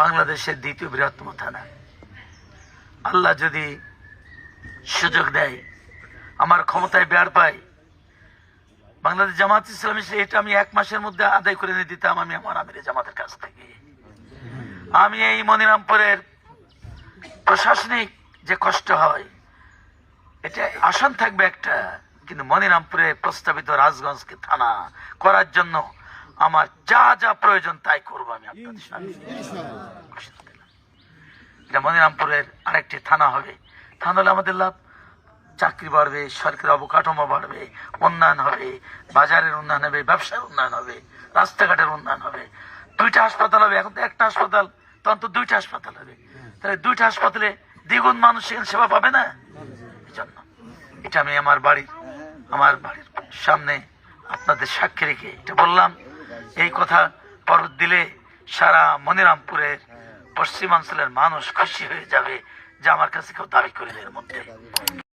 বাংলাদেশের দ্বিতীয় বৃহত্তম থানা। আল্লাহ যদি সুযোগ দেয়, আমার ক্ষমতায় বের পাই, বাংলাদেশ জামাত ইসলামী এটা আমি 1 মাসের মধ্যে আদায় করে নিয়ে দিতাম আমি আমার আমিরে জামাতের কাছ থেকে। আমি এই মনিরামপুরের প্রশাসনিক যে কষ্ট হয় এটা আসান থাকবে একটা, কিন্তু মনিরামপুরে প্রস্তাবিত রাজগঞ্জকে থানা করার জন্য আমার যা যা প্রয়োজন তাই করবো আমি আপনাদের সামনে ঘোষণা দিলাম। এটা মনিরামপুরের আরেকটি থানা হবে। থানা হলে আমাদের লাভ, চাকরি বাড়বে, সরকারি অবকাঠামো বাড়বে, উন্নয়ন হবে, বাজারের উন্নয়ন হবে, ব্যবসার উন্নয়ন হবে, রাস্তাঘাটের উন্নয়ন হবে, 2টা হাসপাতাল হবে। এখন তো একটা হাসপাতাল, তখন তো 2টা হাসপাতাল হবে। তাহলে 2টা হাসপাতালে দ্বিগুণ মানুষ সেখানে সেবা পাবে না। এই জন্য এটা আমি আমার বাড়ির সামনে আপনাদের সাক্ষী রেখে এটা বললাম। এই কথা পরত দিলে সারা মনিরামপুরের পশ্চিমাঞ্চলের মানুষ খুশি হয়ে যাবে যে আমার কাছে কেউ দাবি করেন এর মধ্যে।